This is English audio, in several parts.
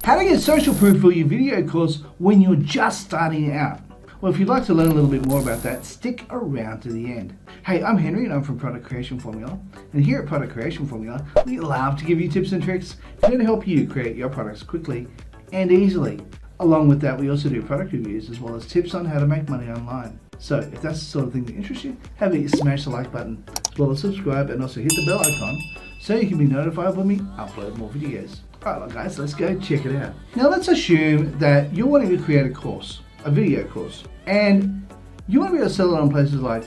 How to get social proof for your video course when you're just starting out. Well, if you'd like to learn a little bit more about that, stick around to the end. Hey, I'm Henry and I'm from Product Creation Formula. And here at Product Creation Formula, we love to give you tips and tricks to help you create your products quickly and easily. Along with that, we also do product reviews as well as tips on how to make money online. So if that's the sort of thing that interests you, have a smash the like button, as well as subscribe and also hit the bell icon so you can be notified when we upload more videos. Alright guys, let's go check it out. Now let's assume that you're wanting to create a course, a video course, and you want to be able to sell it on places like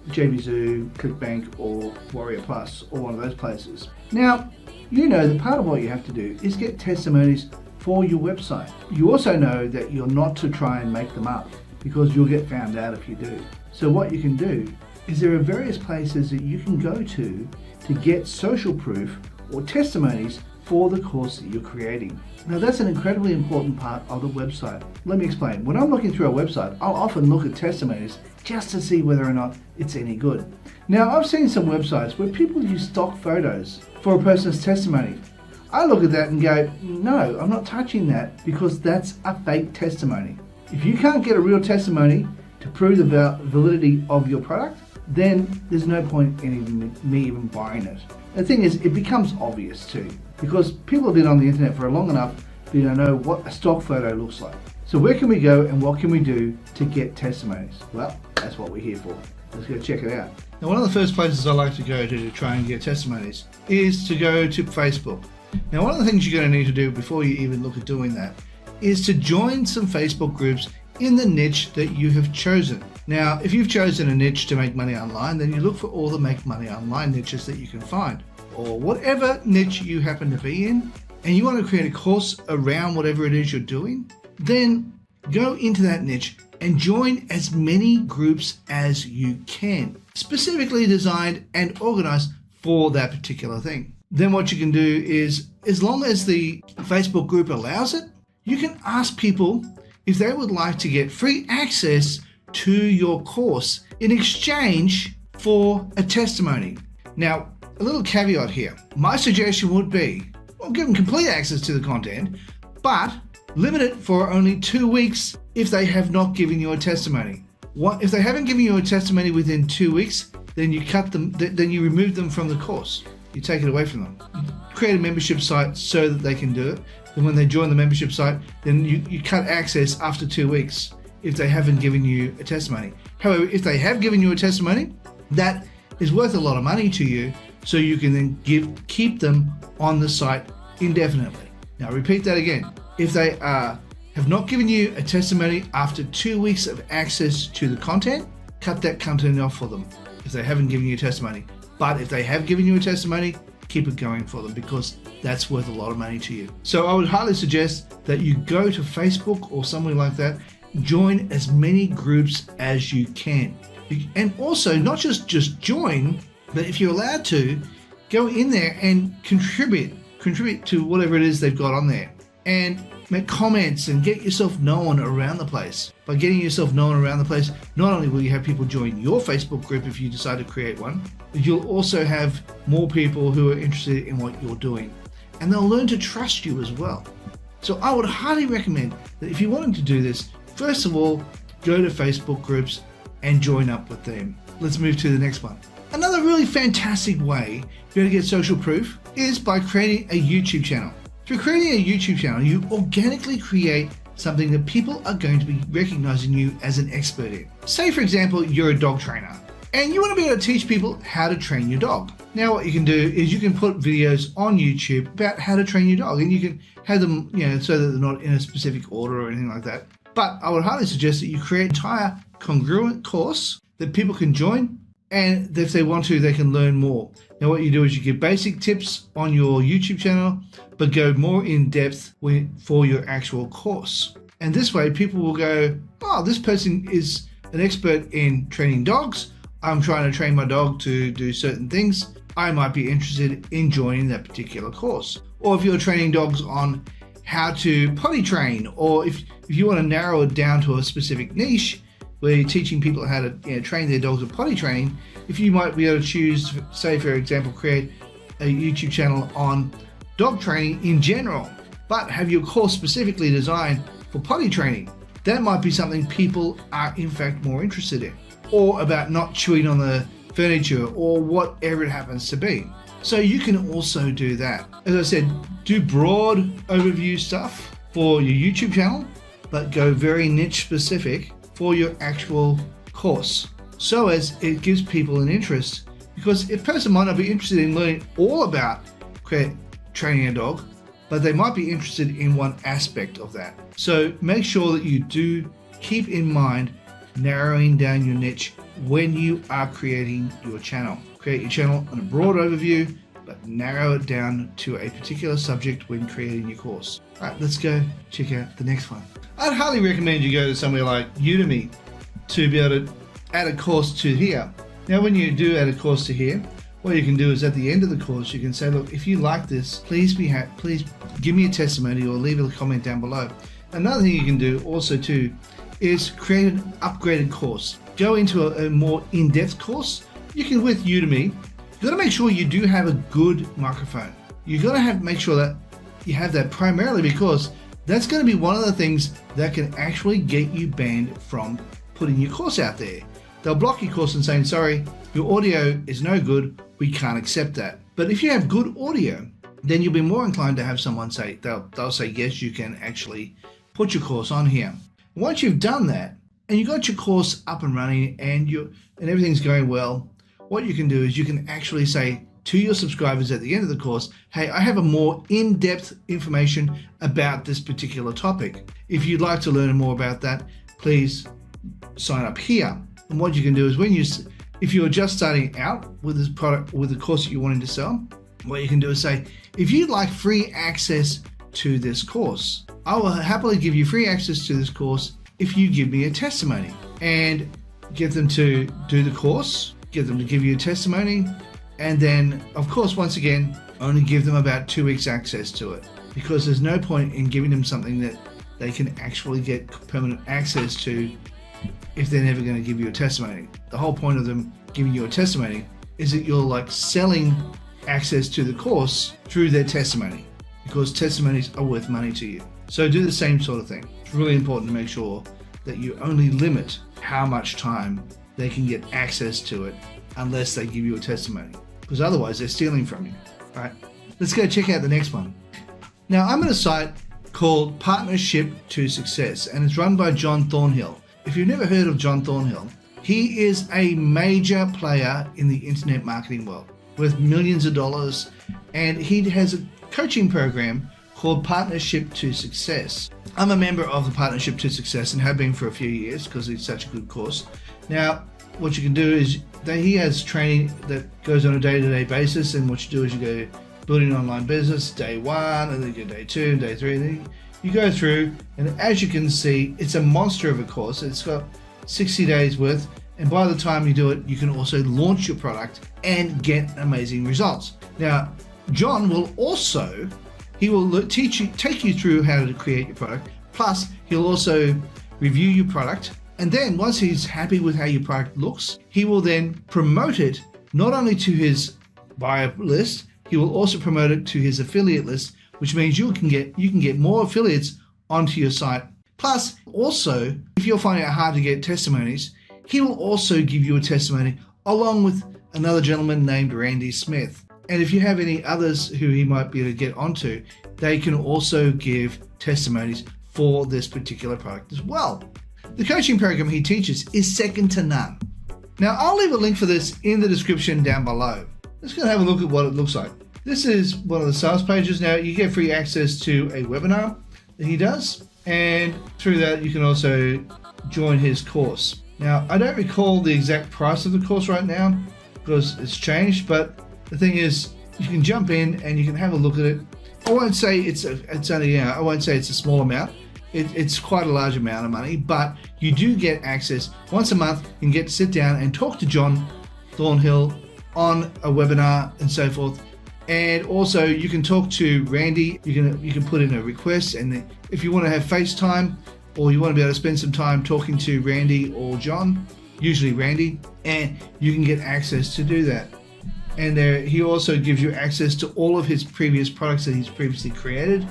𝗤𝗂𝗁𝗲, ClickBank or Warrior Plus or one of those places. Now, you know that part of what you have to do is get testimonies for your website. You also know that you're not to try and make them up because you'll get found out if you do. So what you can do is there are various places that you can go to get social proof or testimonies for the course that you're creating. Now that's an incredibly important part of the website. Let me explain. When I'm looking through a website, I'll often look at testimonies just to see whether or not it's any good. Now I've seen some websites where people use stock photos for a person's testimony. I look at that and go, no, I'm not touching that because that's a fake testimony. If you can't get a real testimony to prove the validity of your product, then there's no point in me even buying it. The thing is, it becomes obvious too, because people have been on the internet for long enough for you to know what a stock photo looks like. So where can we go and what can we do to get testimonies? Well, that's what we're here for. Let's go check it out. Now, one of the first places I like to go to try and get testimonies is to go to Facebook. Now, one of the things you're going to need to do before you even look at doing that is to join some Facebook groups in the niche that you have chosen. Now, if you've chosen a niche to make money online, then you look for all the make money online niches that you can find, or whatever niche you happen to be in, and you want to create a course around whatever it is you're doing, then go into that niche and join as many groups as you can, specifically designed and organized for that particular thing. Then what you can do is, as long as the Facebook group allows it, you can ask people if they would like to get free access to your course in exchange for a testimony. Now, a little caveat here. My suggestion would be, well, give them complete access to the content, but limit it for only 2 weeks if they have not given you a testimony. If they haven't given you a testimony within 2 weeks, then you cut them, then you remove them from the course. You take it away from them. Create a membership site so that they can do it. And when they join the membership site, then you cut access after 2 weeks if they haven't given you a testimony. However, if they have given you a testimony, that is worth a lot of money to you, so you can then keep them on the site indefinitely. Now repeat that again. If they have not given you a testimony after 2 weeks of access to the content, cut that content off for them if they haven't given you a testimony. But if they have given you a testimony, keep it going for them because that's worth a lot of money to you. So I would highly suggest that you go to Facebook or somewhere like that, join as many groups as you can. And also not just join, but if you're allowed to, go in there and contribute to whatever it is they've got on there and make comments and get yourself known around the place. By getting yourself known around the place, not only will you have people join your Facebook group if you decide to create one, but you'll also have more people who are interested in what you're doing. And they'll learn to trust you as well. So I would highly recommend that if you're wanting to do this, first of all, go to Facebook groups and join up with them. Let's move to the next one. Another really fantastic way to get social proof is by creating a YouTube channel. Through creating a YouTube channel, you organically create something that people are going to be recognizing you as an expert in. Say, for example, you're a dog trainer and you want to be able to teach people how to train your dog. Now what you can do is you can put videos on YouTube about how to train your dog, and you can have them, so that they're not in a specific order or anything like that. But I would highly suggest that you create an entire congruent course that people can join, and if they want to, they can learn more. Now what you do is you give basic tips on your YouTube channel, but go more in depth for your actual course. And this way people will go, oh, this person is an expert in training dogs. I'm trying to train my dog to do certain things. I might be interested in joining that particular course. Or if you're training dogs on how to potty train, or if you want to narrow it down to a specific niche where you're teaching people how to train their dogs with potty training, if you might be able to choose, say for example, create a YouTube channel on dog training in general, but have your course specifically designed for potty training. That might be something people are in fact more interested in, or about not chewing on the furniture, or whatever it happens to be. So you can also do that. As I said, do broad overview stuff for your YouTube channel, but go very niche specific for your actual course, so as it gives people an interest, because a person might not be interested in learning all about training a dog, but they might be interested in one aspect of that. So make sure that you do keep in mind narrowing down your niche when you are creating your channel. Create your channel on a broad overview, but narrow it down to a particular subject when creating your course. All right, let's go check out the next one. I'd highly recommend you go to somewhere like Udemy to be able to add a course to here. Now, when you do add a course to here, what you can do is at the end of the course, you can say, look, if you like this, please give me a testimony or leave a comment down below. Another thing you can do also too is create an upgraded course. Go into a more in-depth course. You can, with Udemy, you've got to make sure you do have a good microphone. You've got to make sure that you have that, primarily because that's going to be one of the things that can actually get you banned from putting your course out there. They'll block your course and saying, sorry, your audio is no good, we can't accept that. But if you have good audio, then you'll be more inclined to have someone say, they'll say, yes, you can actually put your course on here. Once you've done that, and you got your course up and running, and everything's going well, what you can do is you can actually say to your subscribers at the end of the course, hey, I have a more in-depth information about this particular topic. If you'd like to learn more about that, please sign up here. And what you can do is if you're just starting out with this product, with the course that you're wanting to sell, what you can do is say, if you'd like free access to this course, I will happily give you free access to this course if you give me a testimony, and get them to do the course, get them to give you a testimony, and then, of course, once again, only give them about 2 weeks access to it, because there's no point in giving them something that they can actually get permanent access to if they're never going to give you a testimony. The whole point of them giving you a testimony is that you're like selling access to the course through their testimony, because testimonies are worth money to you. So do the same sort of thing. It's really important to make sure that you only limit how much time they can get access to it unless they give you a testimony, because otherwise they're stealing from you. All right, let's go check out the next one. Now, I'm at a site called Partnership to Success, and it's run by John Thornhill. If you've never heard of John Thornhill, he is a major player in the internet marketing world with millions of dollars, and he has a coaching program called Partnership to Success. I'm a member of the Partnership to Success and have been for a few years because it's such a good course. Now, what you can do is he has training that goes on a day-to-day basis, and what you do is you go building an online business, day 1, and then you go day 2, and day 3, and then you go through, and as you can see, it's a monster of a course. It's got 60 days worth, and by the time you do it, you can also launch your product and get amazing results. Now, John will also, he will take you through how to create your product, plus he'll also review your product, and then once he's happy with how your product looks, he will then promote it not only to his buyer list, he will also promote it to his affiliate list, which means you can get more affiliates onto your site. Plus, also, if you're finding it hard to get testimonies, he will also give you a testimony along with another gentleman named Randy Smith. And if you have any others who he might be able to get onto, they can also give testimonies for this particular product as well. The coaching program he teaches is second to none. Now, I'll leave a link for this in the description down below. Let's go have a look at what it looks like. This is one of the sales pages. Now, you get free access to a webinar that he does, and through that you can also join his course. Now, I don't recall the exact price of the course right now because it's changed, but the thing is, you can jump in and you can have a look at it. I won't say it's only, I won't say it's a small amount. It's quite a large amount of money, but you do get access once a month. You can get to sit down and talk to John Thornhill on a webinar and so forth. And also you can talk to Randy. You can put in a request, and if you want to have FaceTime or you want to be able to spend some time talking to Randy or John, usually Randy, and you can get access to do that. And he also gives you access to all of his previous products that he's previously created,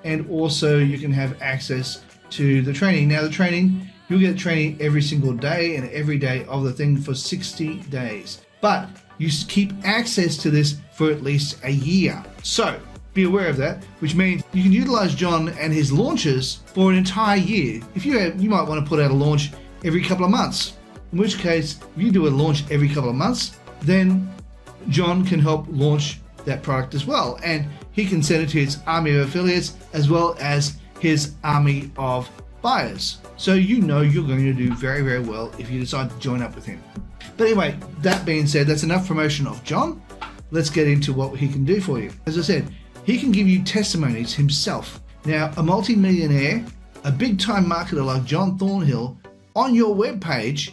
and also you can have access to the training. Now the training, you'll get training every single day and every day of the thing for 60 days. But you keep access to this for at least a year. So be aware of that, which means you can utilize John and his launches for an entire year. If you might want to put out a launch every couple of months, in which case if you do a launch every couple of months, then John can help launch that product as well, and he can send it to his army of affiliates as well as his army of buyers. So you know you're going to do very, very well if you decide to join up with him. But anyway, that being said, that's enough promotion of John. Let's get into what he can do for you. As I said, he can give you testimonies himself. Now, a multi-millionaire, a big-time marketer like John Thornhill, on your webpage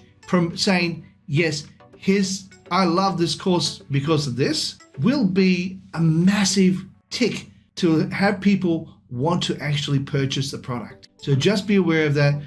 saying, yes, I love this course because of this, will be a massive tick to have people want to actually purchase the product. So just be aware of that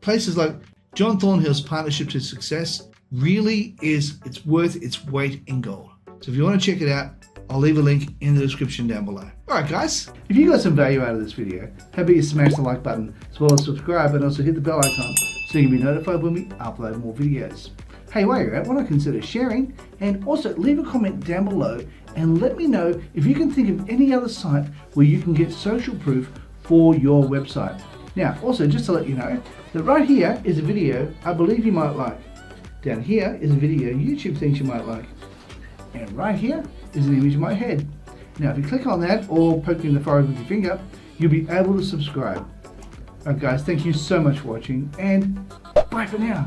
places like John Thornhill's Partnership to Success really it's worth its weight in gold. So if you want to check it out, I'll leave a link in the description down below. Alright guys, if you got some value out of this video, how about you smash the like button as well as subscribe, and also hit the bell icon so you can be notified when we upload more videos. Hey, while you're at, why not consider sharing, and also leave a comment down below and let me know if you can think of any other site where you can get social proof for your website. Now, also just to let you know that right here is a video I believe you might like. Down here is a video YouTube thinks you might like. And right here is an image of my head. Now, if you click on that or poke me in the forehead with your finger, you'll be able to subscribe. Alright guys, thank you so much for watching, and bye for now.